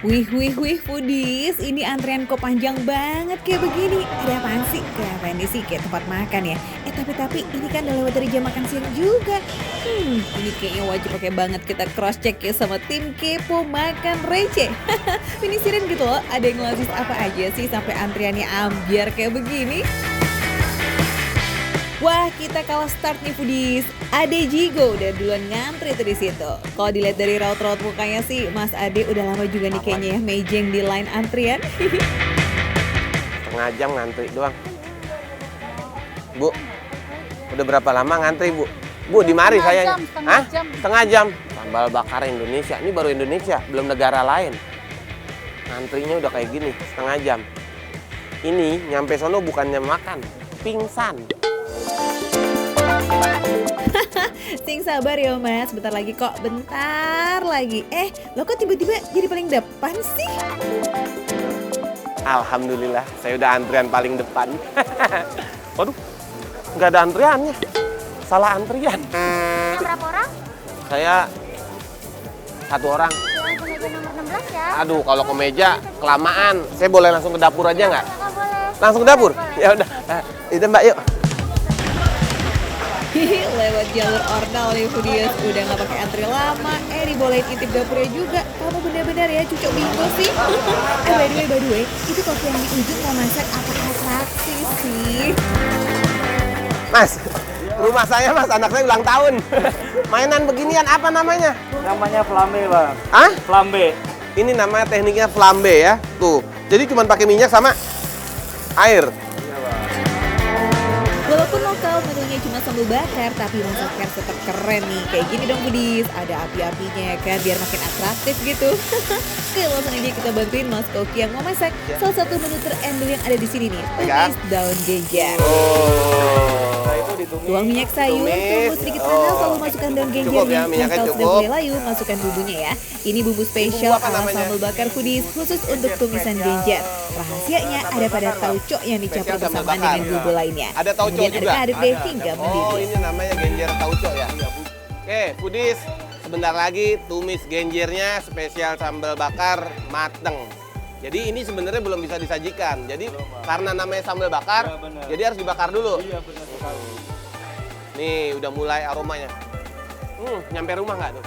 Wih, foodies, ini antrean kok panjang banget kayak begini. Ada apaan sih? Kenapa ini sih kayak tempat makan ya? Tapi ini kan udah lewat dari jam makan siang juga. Ini kayaknya wajib pakai banget kita cross check ya sama tim kepo makan receh. Penisirin gitu loh, ada yang ngelosis apa aja sih sampai antriannya ambiar kayak begini. Wah, kita kalah start nih foodies. Ade Jigo udah duluan ngantri tuh di situ. Kalau dilihat dari raut-raut mukanya sih, Mas Ade udah lama juga nih kayaknya ya mejeng di line antrian. Setengah jam ngantri doang. Bu, udah berapa lama ngantri, Bu? Bu, di mari saya. Hah? Setengah jam. Sambal bakar Indonesia. Ini baru Indonesia, belum negara lain. Ngantrinya udah kayak gini, setengah jam. Ini nyampe sono bukannya makan, pingsan. Sing sabar ya Mas, bentar lagi kok, bentar lagi. Lo kok tiba-tiba jadi paling depan sih? Alhamdulillah, saya udah antrian paling depan. Waduh, nggak ada antriannya. Salah antrian. Berapa orang? Saya satu orang. Yang ke meja nomor 16 ya? Aduh, kalau ke meja kelamaan. Saya boleh langsung ke dapur aja nggak? Nggak boleh. Langsung ke dapur? Boleh. Ya udah. Itu Mbak, yuk. Lewat jalur ordal nih foodies, udah nggak pakai antri lama, dibolehin intip dapurnya juga. Kamu bener-bener ya cucok bingo sih. By the way, itu kopi yang di ujung mau masak apa atraksi sih? Mas, rumah saya Mas, anak saya ulang tahun. Mainan beginian apa namanya? Namanya flambe, Bang. Hah? Flambe. Ini namanya tekniknya flambe ya. Tuh. Jadi cuma pakai minyak sama air. Walaupun lokal menunya cuma sambal bakar, tapi masaknya tetap keren nih. Kayak gini dong foodies, ada api-apinya ya kan, biar makin atraktif gitu. Oke, langsung aja kita bantuin Mas Koki yang mau masak. Salah satu menu terendul yang ada di sini nih, tumis daun genjer. Tuang minyak sayur, tunggu sedikit panas, lalu masukkan daun genjernya. Minyaknya Kalau sudah cukup. mulai layu, masukkan bumbunya ya. Ini bumbu spesial apa ala namanya? sambal bakar foodies, khusus untuk tumisan genjer. Rahasianya ada pada tauco yang dicampur Spesial sambal bersamaan bakar. dengan bumbu lainnya. Ada tauco Kemudian juga? aduk deh hingga Oh, mendidih. ini namanya genjer tauco ya. Oke, foodies, sebentar lagi tumis genjernya spesial sambal bakar mateng. Jadi ini sebenarnya belum bisa disajikan. Jadi karena namanya sambal bakar, Iya, benar. jadi harus dibakar dulu. Iya, benar sekali. Nih, udah mulai aromanya. Nyampe rumah nggak tuh?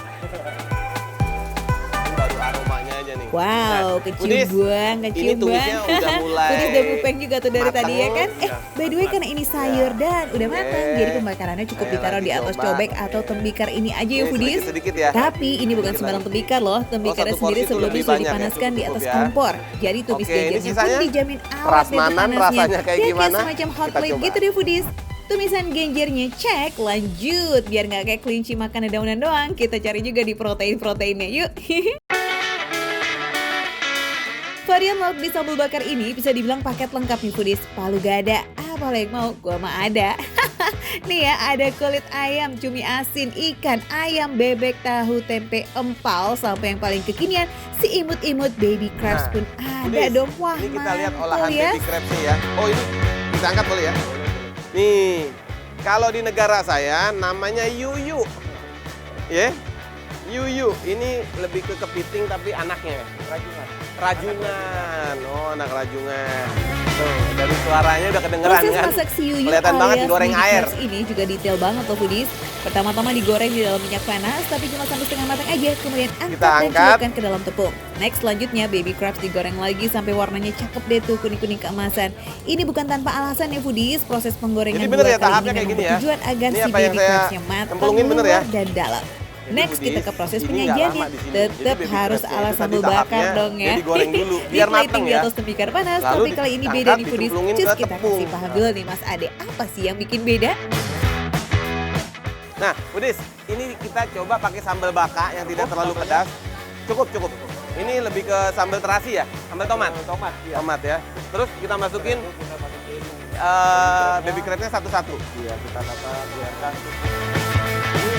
Ini baru aromanya aja nih. Wow, Nah, kecium foodies, bang, ini kecium tumisnya bang. udah mulai Foodies udah mupeng juga tuh dari mateng. tadi ya kan? By the way karena ini sayur dan udah matang, Oke. jadi pembakarannya cukup Saya ditaruh lagi di atas coba. cobek atau tembikar ini aja ya Ini foodies. sedikit-sedikit ya. Tapi ini bukan Sedikit sembarang lagi. tembikar loh, tembikarnya satu sendiri porsi itu sebelumnya lebih sudah banyak ya, dipanaskan di cukup atas ya. kompor. Jadi tumis Oke, ini genjernya pun sisanya dijamin awet deh prasmanan panasnya. rasanya kayak Dan gimana? semacam hot Kita plate coba. gitu deh foodies. Tumisan genjernya cek, lanjut. Biar nggak kayak kelinci makan dedaunan doang, kita cari juga di protein-proteinnya yuk. Varian lauk di sambal bakar ini bisa dibilang paket lengkap nih foodies. Palu gak ada, apa yang mau? Gua mah ada. Nih ya, ada kulit ayam, cumi asin, ikan, ayam, bebek, tahu, tempe, empal, sampai yang paling kekinian, si imut-imut baby crabs pun ada Foodies, dong. Wah, ini kita lihat olahan mantul ya. baby crabs nih ya. Oh, ini bisa angkat boleh ya? Nih, kalau di negara saya namanya yuyu. Ya, yuyu. Ini lebih ke kepiting tapi anaknya. Rajungan. Oh, anak rajungan. Tuh, dari suaranya udah kedengeran Proses kan? masak si yuyu Kelihatan banget alias digoreng baby air. crabs ini juga detail banget loh foodies. Pertama-tama digoreng di dalam minyak panas, tapi cuma sampai setengah matang aja. Kemudian angkat Kita dan angkat. celupkan ke dalam tepung. Next, selanjutnya baby crabs digoreng lagi sampai warnanya cakep deh tuh, kuning-kuning keemasan. Ini bukan tanpa alasan ya foodies, proses penggorengan Jadi bener dua ya, kali tahapnya ini kayak memang gini ya. bertujuan agar Ini si apa yang baby saya crabsnya matang cemplungin bener ya? luar dan dalam. Jadi Next, kita foodies, ke proses ini nggak penyajiannya. lama di sini. Jadi Tetap baby harus crabsnya ala itu tadi sambal bakar tahapnya dong ya. dia digoreng dulu, biar Di plating mateng di ya. atas tembikar panas, Lalu tapi kali ini beda diangkat, nih foodies. dicemplungin Cus, ke kita tepung. kasih paham dulu nih Mas Ade. Apa sih yang bikin beda? Nah, foodies, ini kita coba pakai sambal baka yang tidak terlalu pedas. Cukup. Ini lebih ke sambal terasi ya, sambal tomat. Tomat, iya. Tomat ya. Terus kita masukin Kita masukin baby crabnya satu-satu. Iya, kita biarkan. Ini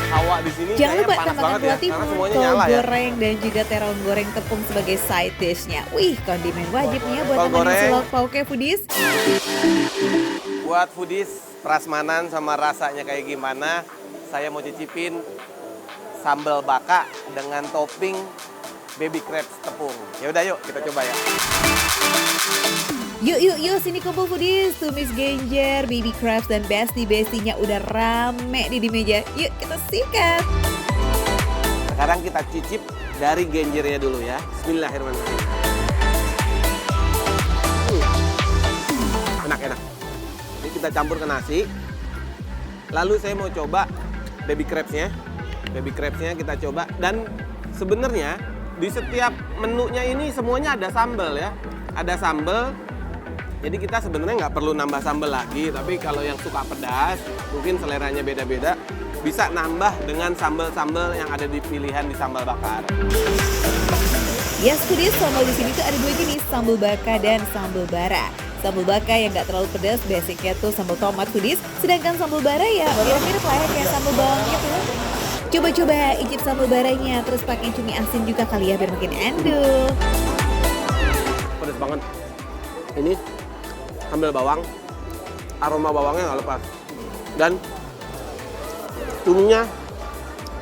hawa di sini Jangan kayaknya lupa panas tambahkan banget ya, buah timun, karena semuanya kol nyala ya. goreng, dan juga terong goreng tepung sebagai side dish-nya. Wih, kondimen wajib nih ya buat Kol teman goreng. nasi lauk pauknya foodies. Buat foodies, prasmanan sama rasanya kayak gimana, saya mau cicipin sambal baka dengan topping baby crabs tepung. Ya udah yuk kita coba ya. Yuk, sini kumpul foodies. Tumis genjer, baby crabs, dan besti-bestinya udah rame di meja. Yuk kita sikat. Sekarang kita cicip dari genjernya dulu ya. Bismillahirrahmanirrahim. Enak. Ini kita campur ke nasi. Lalu saya mau coba baby crabsnya. Baby crabsnya kita coba. Dan sebenarnya di setiap menunya ini semuanya ada sambal ya. Ada sambal. Jadi kita sebenarnya nggak perlu nambah sambal lagi. Tapi kalau yang suka pedas, mungkin seleranya beda-beda, bisa nambah dengan sambal-sambal yang ada di pilihan di sambal bakar. Yes, foodies, sambal di sini tuh ada dua jenis, sambal baka dan sambal bara. Sambal baka yang nggak terlalu pedas, basicnya tuh sambal tomat foodies. Sedangkan sambal bara ya mirip-mirip lah ya kayak sambal bawang gitu. Coba-coba icip sambal baranya, terus pakai cumi asin juga kali ya biar makin endul. Pedas banget. Ini sambal bawang, aroma bawangnya nggak lepas. Dan cuminya,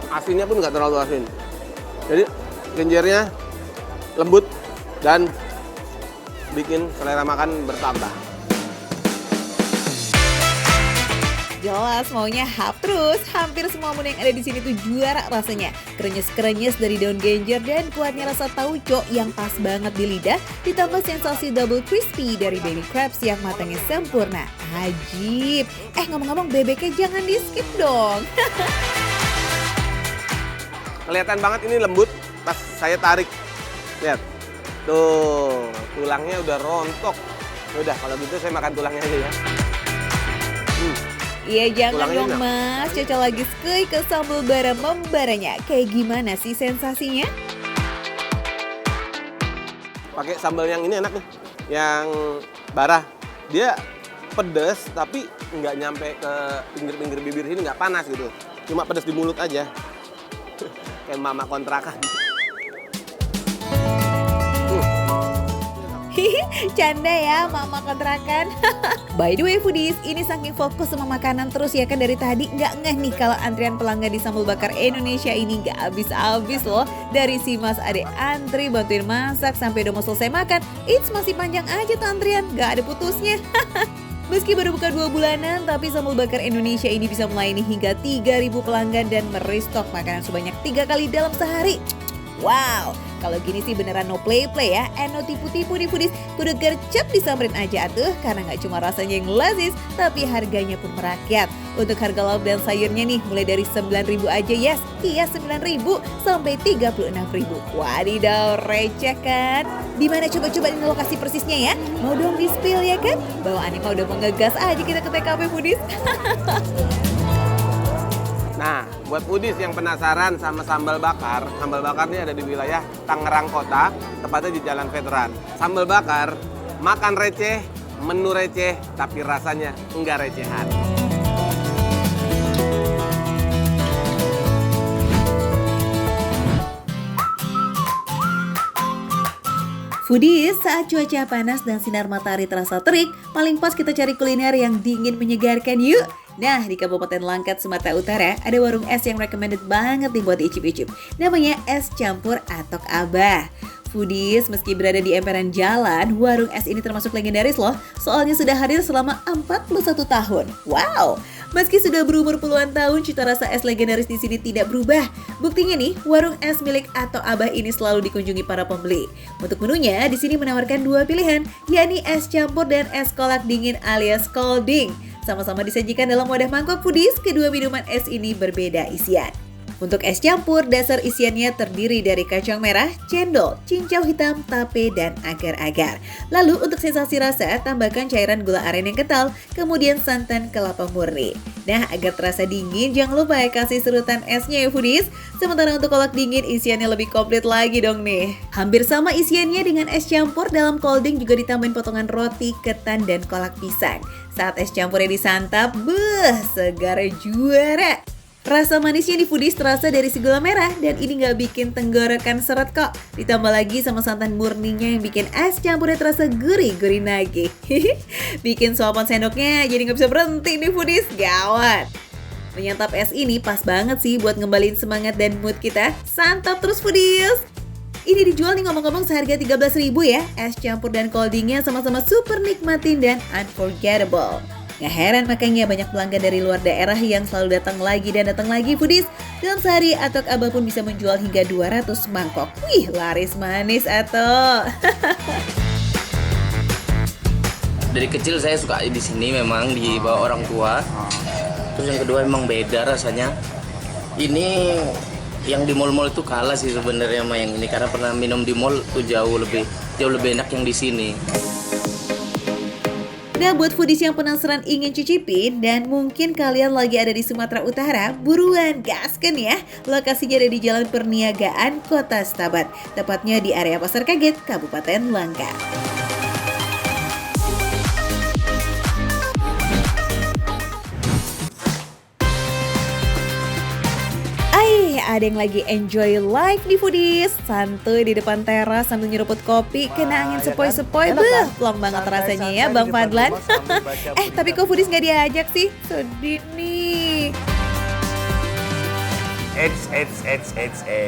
asinnya pun nggak terlalu asin. Jadi genjernya lembut dan bikin selera makan bertambah. Jelas maunya hap terus. Hampir semua menu yang ada di sini tuh juara rasanya. Krenyes-krenyes dari daun genjer dan kuatnya rasa tauco yang pas banget di lidah. Ditambah sensasi double crispy dari baby crabs yang matangnya sempurna. Ajib. Ngomong-ngomong bebeknya jangan di skip dong. Kelihatan banget ini lembut pas saya tarik. Lihat. Tuh, tulangnya udah rontok. Udah, kalau gitu saya makan tulangnya aja ya. Iya jangan Tulangnya dong enak. mas, cocok lagi skuy ke sambal bara membaranya. Kayak gimana sih sensasinya? Pakai sambal yang ini enak nih, yang bara. Dia pedas tapi nggak nyampe ke pinggir-pinggir bibir sini, nggak panas gitu. Cuma pedas di mulut aja. Kayak mama kontrakan. Canda ya mama kontrakan. By the way foodies, ini saking fokus sama makanan terus ya kan dari tadi nggak ngeh nih kalau antrian pelanggan di Sambal Bakar Indonesia ini nggak habis-habis loh. Dari si Mas Ade antri bantuin masak sampai udah mau selesai makan, masih panjang aja tuh antrian, nggak ada putusnya. Meski baru buka 2 bulanan, tapi Sambal Bakar Indonesia ini bisa melayani hingga 3.000 pelanggan dan merestock makanan sebanyak 3 kali dalam sehari. Wow, kalau gini sih beneran no play-play ya. No tipu-tipu nih foodies. Kudu gercep disamperin aja atuh. Karena gak cuma rasanya yang lazis, tapi harganya pun merakyat. Untuk harga lauk dan sayurnya nih mulai dari 9.000 aja yes. Iya 9.000 sampai 36.000. Wadidaw, receh kan? Dimana coba-coba ini lokasi persisnya ya? Mau dong di-spill ya kan? Bawaannya mah udah mau ngegas aja kita ke TKP foodies. Nah, buat foodies yang penasaran sama sambal bakar ini ada di wilayah Tangerang Kota, tepatnya di Jalan Veteran. Sambal bakar, makan receh, menu receh, tapi rasanya enggak recehan. Foodies, saat cuaca panas dan sinar matahari terasa terik, paling pas kita cari kuliner yang dingin menyegarkan yuk. Nah, di Kabupaten Langkat, Sumatera Utara, ada warung es yang recommended banget nih buat diicip-icip. Namanya Es Campur Atok Abah. Foodies, meski berada di emperan jalan, warung es ini termasuk legendaris loh. Soalnya sudah hadir selama 41 tahun. Wow! Meski sudah berumur puluhan tahun, cita rasa es legendaris di sini tidak berubah. Buktinya nih, warung es milik Atok Abah ini selalu dikunjungi para pembeli. Untuk menunya, di sini menawarkan 2 pilihan, yakni es campur dan es kolak dingin alias colding. Sama-sama disajikan dalam wadah mangkok foodies, kedua minuman es ini berbeda isian. Untuk es campur, dasar isiannya terdiri dari kacang merah, cendol, cincau hitam, tape, dan agar-agar. Lalu untuk sensasi rasa, tambahkan cairan gula aren yang kental, kemudian santan kelapa murni. Nah, agar terasa dingin, jangan lupa ya kasih serutan esnya ya foodies. Sementara untuk kolak dingin, isiannya lebih komplit lagi dong nih. Hampir sama isiannya dengan es campur, dalam colding juga ditambahin potongan roti, ketan, dan kolak pisang. Saat es campurnya disantap, segar juara. Rasa manisnya di foodies terasa dari si gula merah dan ini nggak bikin tenggorokan seret kok. Ditambah lagi sama santan murninya yang bikin es campurnya terasa gurih-gurih nagih. Bikin suapan sendoknya jadi nggak bisa berhenti nih foodies, gawat. Menyantap es ini pas banget sih buat ngembalin semangat dan mood kita. Santap terus foodies! Ini dijual nih ngomong-ngomong seharga 13.000 ya. Es campur dan coldingnya sama-sama super nikmatin dan unforgettable. Nggak heran makanya banyak pelanggan dari luar daerah yang selalu datang lagi dan datang lagi foodies. Dalam sehari Atok Abah pun bisa menjual hingga 200 mangkok. Wih, laris manis Atok. Dari kecil saya suka di sini, memang dibawa orang tua. Terus yang kedua memang beda rasanya. Ini yang di mall-mall itu kalah sih sebenarnya sama yang ini, karena pernah minum di mall tuh jauh lebih enak yang di sini. Nah, buat foodies yang penasaran ingin cicipin dan mungkin kalian lagi ada di Sumatera Utara, buruan gasken ya. Lokasinya ada di Jalan Perniagaan, Kota Stabat. Tepatnya di area Pasar Kaget, Kabupaten Langka. Ada yang lagi enjoy life di foodies, santuy di depan teras sambil nyeruput kopi, kena angin sepoi-sepoi, beuh, plong banget rasanya ya Bang Fadlan. Tapi kok foodies nggak diajak sih? Sedih nih. Eits.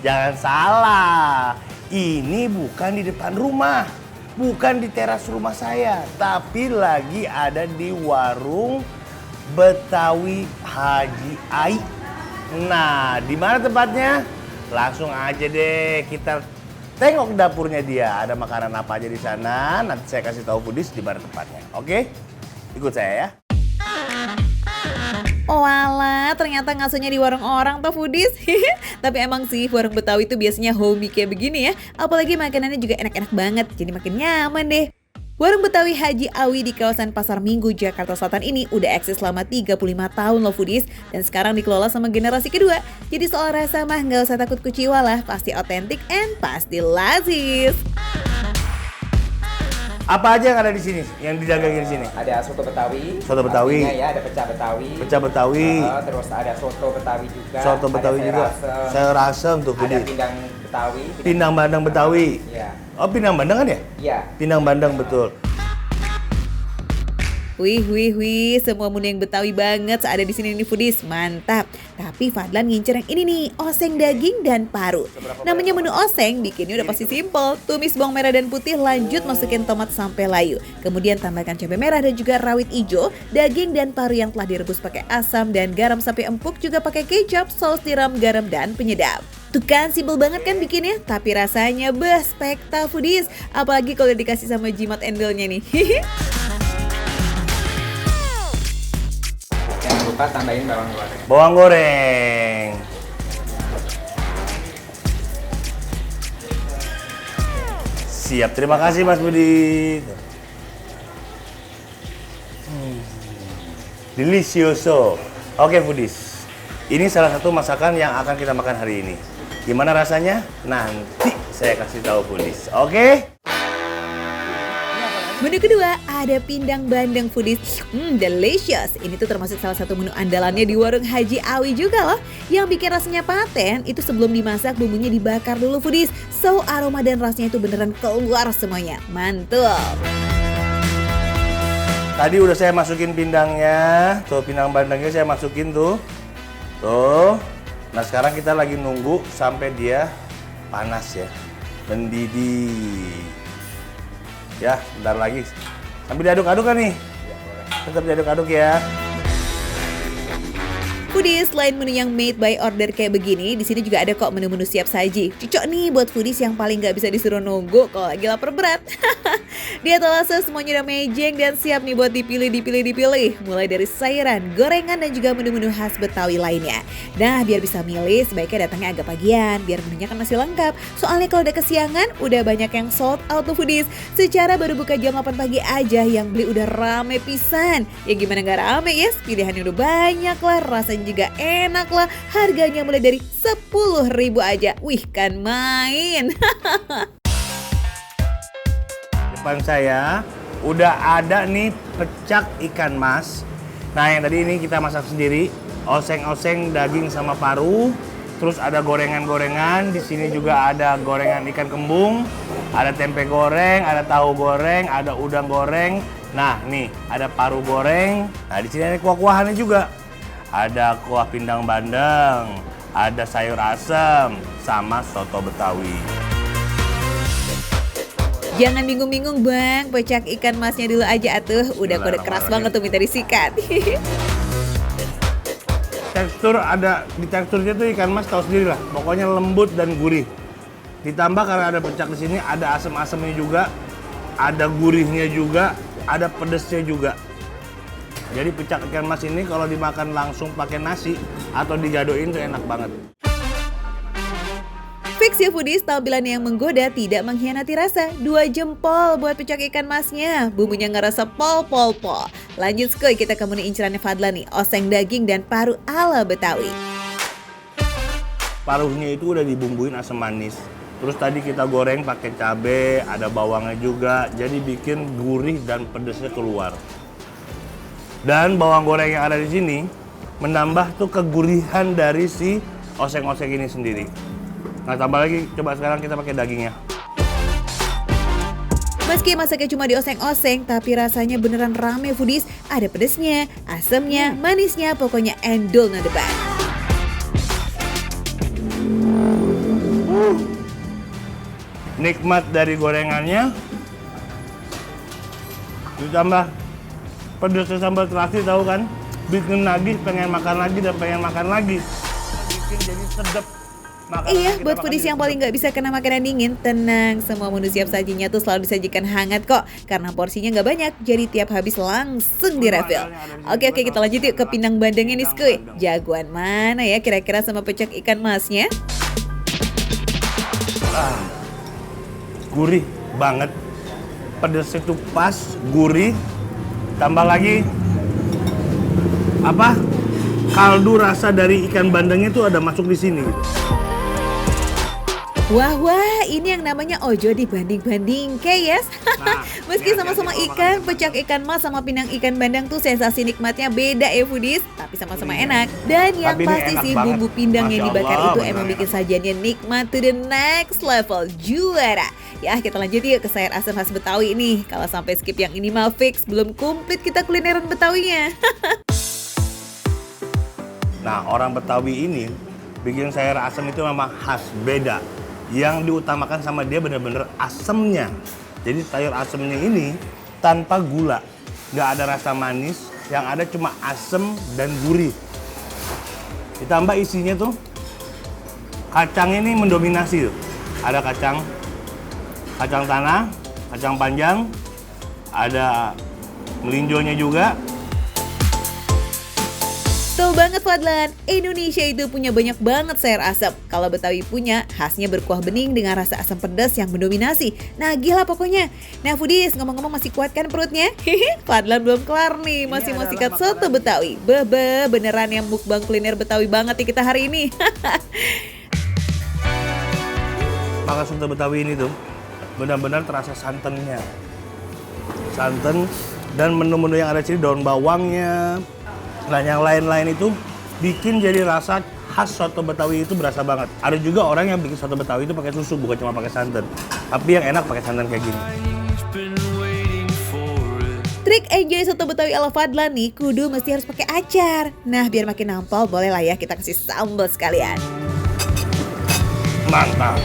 Jangan salah, ini bukan di depan rumah, bukan di teras rumah saya, tapi lagi ada di warung Betawi Haji Ai. Nah, di mana tempatnya? Langsung aja deh kita tengok dapurnya dia. Ada makanan apa aja di sana? Nanti saya kasih tahu foodies di mana tempatnya. Oke? Ikut saya ya. Oh alah, ternyata ngasuhnya di warung orang tuh foodies. Tapi emang sih warung Betawi itu biasanya homey kayak begini ya. Apalagi makanannya juga enak-enak banget, jadi makin nyaman deh. Warung Betawi Haji Awi di kawasan Pasar Minggu, Jakarta Selatan ini udah eksis selama 35 tahun loh foodies. Dan sekarang dikelola sama generasi kedua. Jadi soal rasa mah nggak usah takut kuciwa lah, pasti otentik and pasti lazis. Apa aja yang ada di sini, yang didagangin di sini? Ada soto Betawi. Soto Betawi. Pastinya ya, ada pecah Betawi. Pecah Betawi. Terus ada soto Betawi juga. Soto Betawi ada juga. Sayur asem tuh Ada foodies. pindang Betawi. Pindang bandeng Betawi. Iya. Oh, pindang bandeng kan ya? Iya. Pindang bandeng betul. Wih, semua menu yang Betawi banget ada di sini nih foodies, mantap. Tapi Fadlan ngincer yang ini nih, oseng daging dan paru. Namanya menu oseng, bikinnya udah pasti simple. Tumis bawang merah dan putih, lanjut masukin tomat sampai layu. Kemudian tambahkan cabai merah dan juga rawit hijau, daging dan paru yang telah direbus pakai asam dan garam sampai empuk, juga pakai kecap, saus tiram, garam dan penyedap. Tuh kan, simple banget kan bikinnya, tapi rasanya spekta foodies. Apalagi kalau dikasih sama jimat endolnya nih. Jangan lupa tambahin bawang goreng. Bawang goreng. Siap, terima kasih Mas Budi. Delicioso. Oke foodies, ini salah satu masakan yang akan kita makan hari ini. Gimana rasanya? Nanti saya kasih tahu foodies. Oke? Menu kedua ada pindang bandeng foodies. Delicious. Ini tuh termasuk salah satu menu andalannya di warung Haji Awi juga loh. Yang bikin rasanya paten itu sebelum dimasak bumbunya dibakar dulu foodies. So aroma dan rasanya itu beneran keluar semuanya. Mantul. Tadi udah saya masukin pindangnya. Tuh pindang bandengnya saya masukin tuh. Tuh. Nah sekarang kita lagi nunggu sampai dia panas ya. Mendidih. Ya, bentar lagi. Sambil diaduk-aduk kan nih? Tetap diaduk-aduk ya. Foodies, selain menu yang made by order kayak begini, di sini juga ada kok menu-menu siap saji. Cocok nih buat foodies yang paling nggak bisa disuruh nunggu kalau lagi lapar berat. Di etalase semuanya udah mejeng dan siap nih buat dipilih. Mulai dari sayuran, gorengan, dan juga menu-menu khas Betawi lainnya. Nah, biar bisa milih, sebaiknya datangnya agak pagian, biar menunya kan masih lengkap. Soalnya kalau udah kesiangan, udah banyak yang sold out tuh foodies. Secara baru buka jam 8 pagi aja, yang beli udah rame pisan. Ya gimana nggak rame, yes? Pilihannya udah banyak lah, rasanya juga enak lah, harganya mulai dari 10.000 aja. Wih, kan main. Depan saya udah ada nih pecak ikan mas. Nah yang tadi ini kita masak sendiri, oseng-oseng daging sama paru. Terus ada gorengan-gorengan, di sini juga ada gorengan ikan kembung, ada tempe goreng, ada tahu goreng, ada udang goreng. Nah nih ada paru goreng. Nah di sini ada kuah-kuahannya juga. Ada kuah pindang bandeng, ada sayur asem, sama soto Betawi. Jangan bingung-bingung bang, pecak ikan masnya dulu aja atuh. Udah kode keras banget tuh minta disikat. Teksturnya tuh ikan mas tahu sendiri lah. Pokoknya lembut dan gurih. Ditambah karena ada pecak di sini, ada asam-asamnya juga, ada gurihnya juga, ada pedesnya juga. Jadi pecak ikan mas ini kalau dimakan langsung pakai nasi atau digadoin tuh enak banget. Fix ya foodies, tampilan yang menggoda tidak mengkhianati rasa. 2 jempol buat pecak ikan masnya. Bumbunya ngerasa pol. Lanjut skoy, kita ke menu incerannya Fadlan nih. Oseng daging dan paru ala Betawi. Paruhnya itu udah dibumbuin asam manis. Terus tadi kita goreng pakai cabai, ada bawangnya juga. Jadi bikin gurih dan pedesnya keluar. Dan bawang goreng yang ada di sini menambah tuh kegurihan dari si oseng-oseng ini sendiri. Nah tambah lagi, coba sekarang kita pakai dagingnya. Meski masaknya cuma dioseng-oseng, tapi rasanya beneran rame foodies. Ada pedesnya, asamnya, manisnya, pokoknya endol na depan. Nikmat dari gorengannya. Ditambah pedesnya sambal terasi, tahu kan? Bikin lagi, pengen makan lagi dan pengen makan lagi. Bikin jadi sedap. Iya, buat foodies yang paling nggak bisa kena makanan dingin, tenang, semua menu siap sajinya tuh selalu disajikan hangat kok. Karena porsinya nggak banyak, jadi tiap habis langsung direfill. Oke, kita lanjut yuk ke pindang bandengnya nih skuy. Jagoan mana ya kira-kira sama pecak ikan masnya? Gurih banget. Pedesnya tuh pas, gurih. Tambah lagi kaldu rasa dari ikan bandengnya tuh ada masuk di sini gitu. Wah, ini yang namanya ojo dibanding-banding, yes. Meski sama-sama ikan, pecak ikan mas sama pindang ikan bandeng tuh sensasi nikmatnya beda ya foodies, tapi sama-sama enak. Dan yang pasti sih bumbu pindang yang dibakar itu emang bikin sajiannya nikmat to the next level, juara. Ya kita lanjut yuk ke sayur asam khas Betawi nih. Kalau sampai skip yang ini mah fix, belum komplit kita kulineran Betawinya. Nah orang Betawi ini bikin sayur asam itu memang khas, beda. Yang diutamakan sama dia bener-bener asemnya. Jadi sayur asemnya ini tanpa gula, nggak ada rasa manis, yang ada cuma asem dan gurih. Ditambah isinya tuh kacang ini mendominasi tuh. Ada kacang tanah, kacang panjang, ada melinjonya juga. Betul banget Fadlan, Indonesia itu punya banyak banget sayur asam. Kalau Betawi punya, khasnya berkuah bening dengan rasa asam pedas yang mendominasi. Nah gila pokoknya. Nah foodies, ngomong-ngomong masih kuat kan perutnya? Fadlan belum kelar nih, masih mau sikat soto Betawi. Beneran yang mukbang kuliner Betawi banget nih kita hari ini. Makan soto Betawi ini tuh benar-benar terasa santannya. Santan dan menu-menu yang ada di sini, daun bawangnya. Nah yang lain-lain itu bikin jadi rasa khas soto Betawi itu berasa banget. Ada juga orang yang bikin soto Betawi itu pakai susu, bukan cuma pakai santan. Tapi yang enak pakai santan kayak gini. Trik enjoy soto Betawi ala Fadlan nih, kudu mesti harus pakai acar. Nah biar makin nampol, boleh lah ya kita kasih sambal sekalian. Mantap.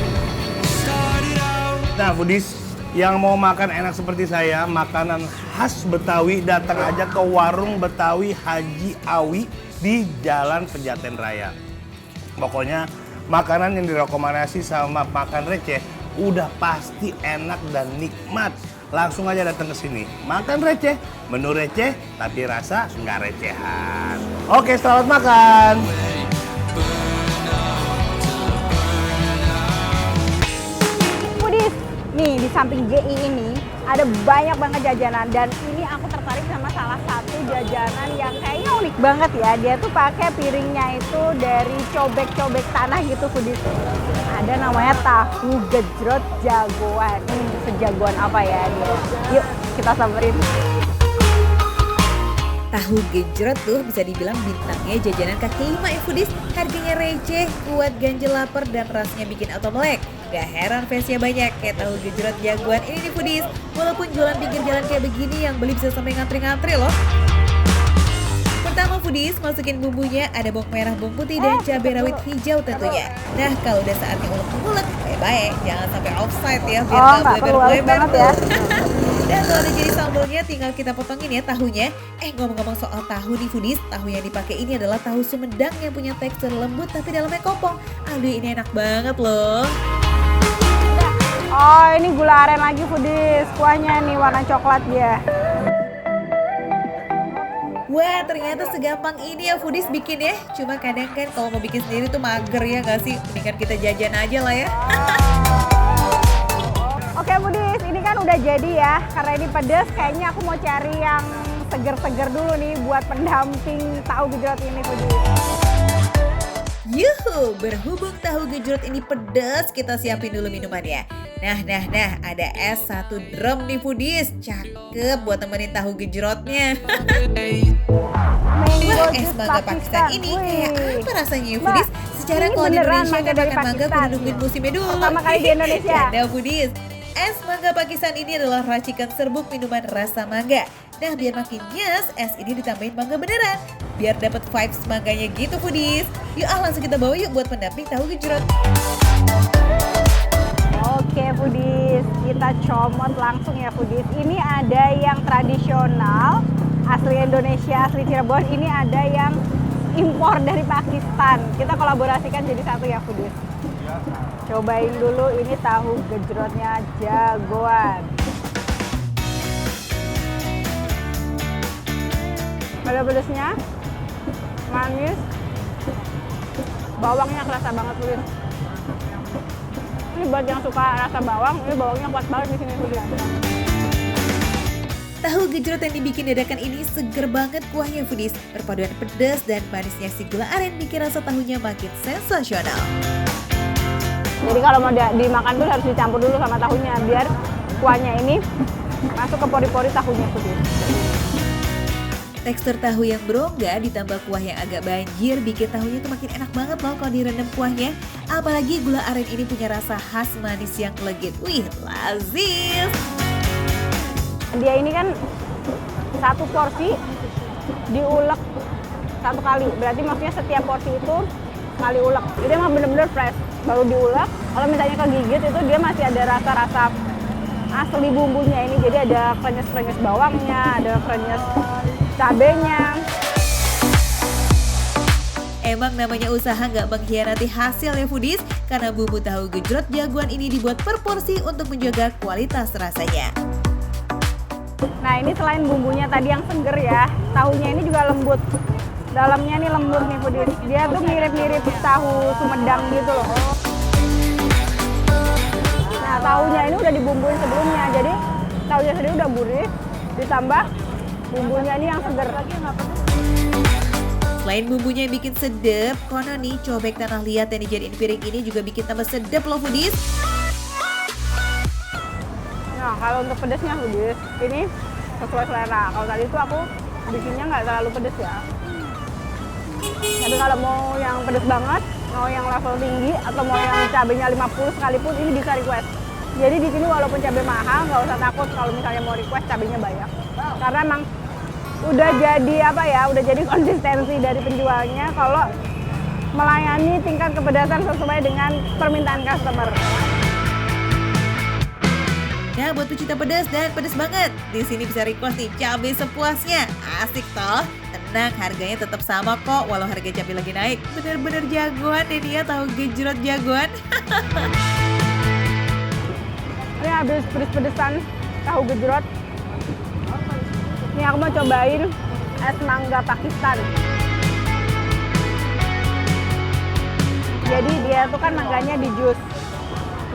Nah foodies, yang mau makan enak seperti saya, makanan khas Betawi, datang aja ke warung Betawi Haji Awi di Jalan Pejaten Raya. Pokoknya makanan yang direkomendasi sama makan receh udah pasti enak dan nikmat. Langsung aja datang ke sini. Makan receh, menu receh, tapi rasa nggak recehan. Oke, selamat makan. Nih di samping GI ini ada banyak banget jajanan dan ini aku tertarik sama salah satu jajanan yang kayaknya unik banget ya. Dia tuh pakai piringnya itu dari cobek-cobek tanah gitu foodies. Ada namanya tahu gejrot jagoan. Sejagoan apa ya dia? Yuk kita samperin. Tahu gejrot tuh bisa dibilang bintangnya jajanan kaki lima ya foodies. Harganya receh, kuat ganjel lapar dan rasanya bikin auto melek. Gak heran fansnya banyak kayak tahu gejrot jagoan ini nih foodies. Walaupun jualan pinggir jalan kayak begini, yang beli bisa sampai ngantri-ngantri loh. pertama foodies, masukin bumbunya, ada bawang merah, bawang putih, dan cabai rawit hijau tentunya. Nah, kalau udah saatnya ulek-ulek, baik-baik, jangan sampai offside ya, biar Oh, nggak nggak perlu halus bleber-bleber banget ya. Dan kalau udah jadi sambalnya, tinggal kita potongin ya tahunya. Ngomong-ngomong soal tahu nih foodies, tahu yang dipakai ini adalah tahu Sumedang yang punya tekstur lembut tapi dalamnya kopong. Aduh, ini enak banget loh. Oh, ini gula aren lagi foodies. Kuahnya nih warna coklat dia. Wah, ternyata segampang ini ya foodies bikin ya. Cuma kadang kan kalau mau bikin sendiri tuh mager ya nggak sih? Mendingan kita jajan aja lah ya. Oke foodies, ini kan udah jadi ya. Karena ini pedas, kayaknya aku mau cari yang seger-seger dulu nih buat pendamping tahu gejrot ini foodies. Yuhu, berhubung tahu gejrot ini pedas, kita siapin dulu minumannya. Nah, ada es 1 drum nih foodies. Cakep buat temenin tahu gejrotnya. Wah, es mangga Pakistan ini kayak apa rasanya ya foodies? Secara Ini kalau di beneran Indonesia mangga kan dari makan mangga Pakistan. kudu nungguin musimnya dulu. Pertama kali di Indonesia. Canda foodies. Es mangga Pakistan ini adalah racikan serbuk minuman rasa mangga. Nah, biar makin nyes, es ini ditambahin mangga beneran. Biar dapat vibes mangganya gitu foodies. Yuk langsung kita bawa yuk buat pendamping tahu gejrot. Oke foodies, kita comot langsung ya foodies. Ini ada yang tradisional, asli Indonesia, asli Cirebon. Ini ada yang impor dari Pakistan. Kita kolaborasikan jadi satu ya foodies. Cobain dulu ini tahu gejrotnya jagoan. Ada pedasnya, manis, bawangnya kerasa banget foodies. Ini buat yang suka rasa bawang, ini bawangnya kuat banget di sini foodies. Tahu gejrot yang dibikin dadakan ini seger banget kuahnya foodies. Perpaduan pedas dan manisnya si gula aren bikin rasa tahunya makin sensasional. Jadi kalau mau dimakan tuh harus dicampur dulu sama tahunya biar kuahnya ini masuk ke pori-pori tahunya foodies. Tekstur tahu yang berongga ditambah kuah yang agak banjir bikin tahunya tuh makin enak banget loh kalau direndam kuahnya. Apalagi gula aren ini punya rasa khas manis yang legit. Wih, lazis. Dia ini kan satu porsi diulek 1 kali. Berarti maksudnya setiap porsi itu sekali ulek. Jadi emang bener-bener fresh. Baru diulek. Kalau misalnya kegigit itu dia masih ada rasa-rasa asli bumbunya ini. Jadi ada krenyes-krenyes bawangnya, ada krenyes cabenya. Emang namanya usaha nggak mengkhianati hasil ya foodies, karena bumbu tahu gejrot jagoan ini dibuat per porsi untuk menjaga kualitas rasanya. Nah ini selain bumbunya tadi yang seger ya, tahunya ini juga lembut. Dalamnya nih lembut nih foodies. Dia tuh mirip-mirip tahu Sumedang gitu loh. Nah tahunya ini udah dibumbuin sebelumnya, jadi tahunya sendiri udah gurih, ditambah bumbunya ini yang seger. Selain bumbunya yang bikin sedep, konon nih cobek tanah liat yang dijadiin piring ini juga bikin tambah sedep loh foodies. Nah kalau untuk pedesnya foodies, ini sesuai selera. Kalau tadi tuh aku bikinnya nggak terlalu pedes ya. Tapi kalau mau yang pedes banget, mau yang level tinggi, atau mau yang cabenya 50 sekalipun, ini bisa request. Jadi di sini walaupun cabai mahal, nggak usah takut kalau misalnya mau request cabenya banyak. Karena emang udah jadi udah jadi konsistensi dari penjualnya kalau melayani tingkat kepedasan sesuai dengan permintaan customer. Nah, buat pecinta pedas dan pedas banget, di sini bisa request nih cabai sepuasnya. Asik toh. Tenang, harganya tetap sama kok walau harga cabai lagi naik. Bener-bener jagoan deh dia tahu gejrot jagoan. Ini habis pedes-pedesan tahu gejrot. Ini aku mau cobain es mangga Pakistan. Jadi dia tuh kan mangganya di jus.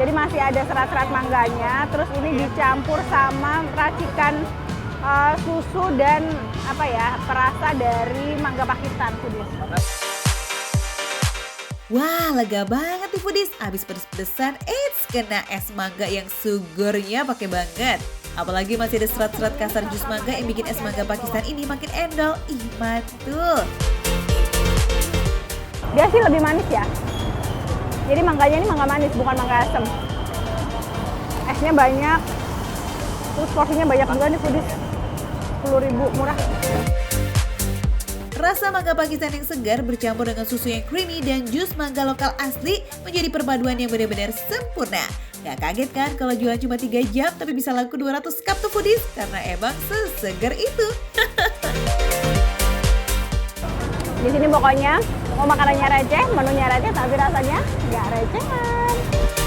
Jadi masih ada serat-serat mangganya, terus ini dicampur sama racikan susu dan perasa dari mangga Pakistan foodies. Wah, lega banget nih foodies. Abis pedes-pedesan, kena es mangga yang sugurnya pakai banget. Apalagi masih ada serat-serat kasar jus mangga yang bikin es mangga Pakistan ini makin endol. Ih, mantul. Dia sih lebih manis ya. Jadi mangganya ini mangga manis, bukan mangga asem. Esnya banyak, terus porsinya banyak juga nih foodies. 10.000 murah. Rasa mangga Pakistan yang segar bercampur dengan susu yang creamy dan jus mangga lokal asli menjadi perpaduan yang benar-benar sempurna. Gak kaget kan kalau jualan cuma 3 jam tapi bisa laku 200 cup tuh foodies karena emang sesegar itu. Di sini pokoknya mau makanannya receh, menunya receh, tapi rasanya nggak recehan.